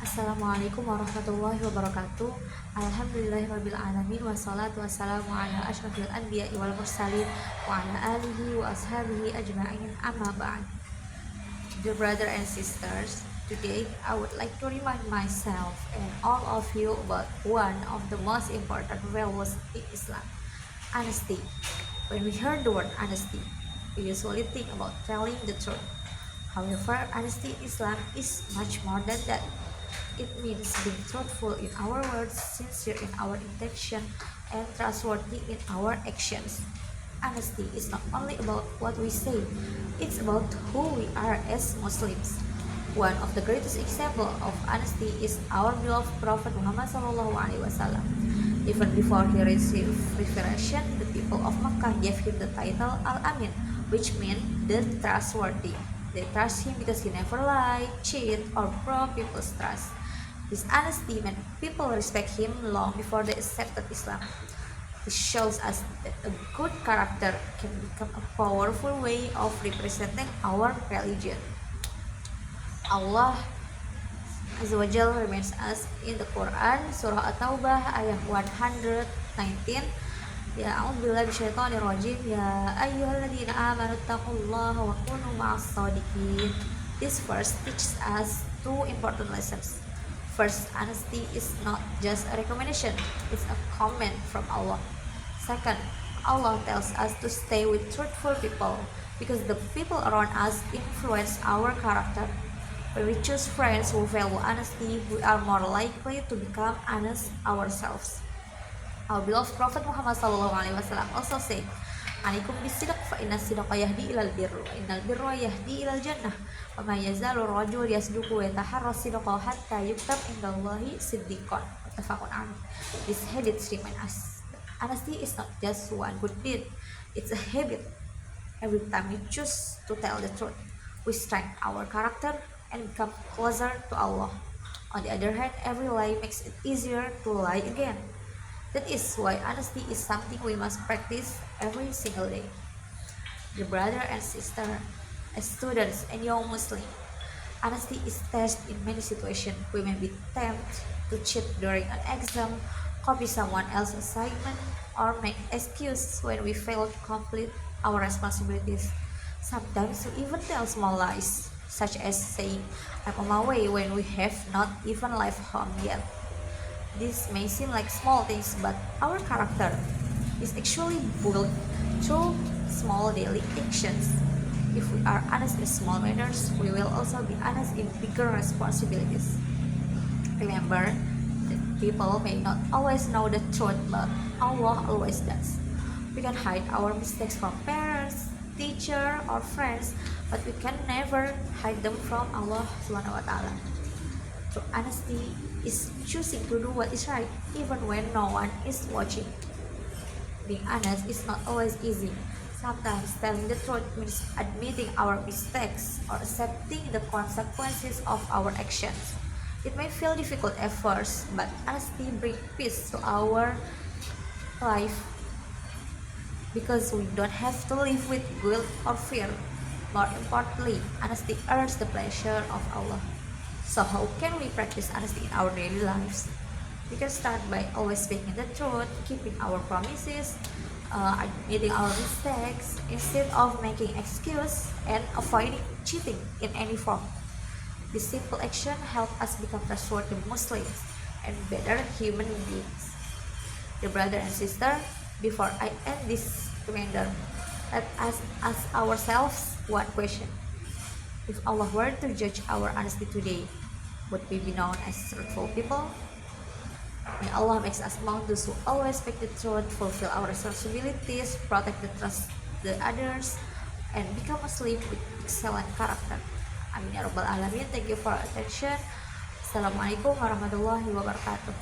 Assalamualaikum warahmatullahi wabarakatuh. Alhamdulillahirabbil alamin wassalatu wassalamu ala asyrafil anbiya'i wal mursalin wa ala alihi wa ashabihi ajma'in amma ba'd. Dear brother and sisters, today I would like to remind myself and all of you about one of the most important values in Islam, honesty. When we hear the word honesty, we usually think about telling the truth. However, honesty in Islam is much more than that. It means being truthful in our words, sincere in our intention, and trustworthy in our actions. Honesty is not only about what we say, it's about who we are as Muslims. One of the greatest examples of honesty is our beloved Prophet Muhammad SAW. Even before he received revelation, the people of Makkah gave him the title Al-Amin, which means the trustworthy. They trust him because he never lied, cheated, or broke people's trust. His honesty meant people respect him long before they accepted Islam. This shows us that a good character can become a powerful way of representing our religion. Allah Azza wa Jalla reminds us in the Quran, Surah At-Taubah ayat 119. Ya a'udzubillahi minasyaitonir rajim. Ya ayyuhalladzina amanu taqullaha wa kunu ma'as shadiqin. This verse teaches us two important lessons. First, honesty is not just a recommendation, it's a command from Allah. Second, Allah tells us to stay with truthful people because the people around us influence our character. When we choose friends who value honesty, we are more likely to become honest ourselves. Our beloved Prophet Muhammad SAW also said, "Alaikum bisidq fa inna sidqa yahdi ilal birru wa innal birra yahdi ilal jannah wa ma yazalu rajul yasduqu wa yataharra sidqa hatta yuktab indallahi siddiqan." Muttafaqun alaih. This hadith remind us that honesty is not just one good deed, it's a habit. Every time we choose to tell the truth, we strengthen our character and become closer to Allah. On the other hand, every lie makes it easier to lie again. That is why honesty is something we must practice every single day. Dear brother and sister, as students and young Muslim, honesty is tested in many situations. We may be tempted to cheat during an exam, copy someone else's assignment, or make excuses when we fail to complete our responsibilities. Sometimes we even tell small lies, such as saying, "I'm on my way," when we have not even left home yet. This may seem like small things, but our character is actually built through small daily actions. If we are honest in small matters, we will also be honest in bigger responsibilities. Remember that people may not always know the truth, but Allah always does. We can hide our mistakes from parents, teacher, or friends, but we can never hide them from Allah Subhanahu wa Ta'ala. True honesty is choosing to do what is right even when no one is watching. Being honest is not always easy. Sometimes telling the truth means admitting our mistakes or accepting the consequences of our actions. It may feel difficult at first, but honesty brings peace to our life because we don't have to live with guilt or fear. More importantly, honesty earns the pleasure of Allah. So how can we practice honesty in our daily lives? We can start by always speaking the truth, keeping our promises, admitting our mistakes instead of making excuses, and avoiding cheating in any form. This simple action help us become trustworthy Muslims and better human beings. Dear brother and sister, before I end this reminder, let us ask ourselves one question. If Allah were to judge our honesty today, would we be known as truthful people? May Allah makes us among those who always speak the truth, fulfill our responsibilities, protect the trust the others, and become Muslim with excellent character. Amin ya rabbal alamin. Thank you for attention. Assalamualaikum warahmatullahi wabarakatuh.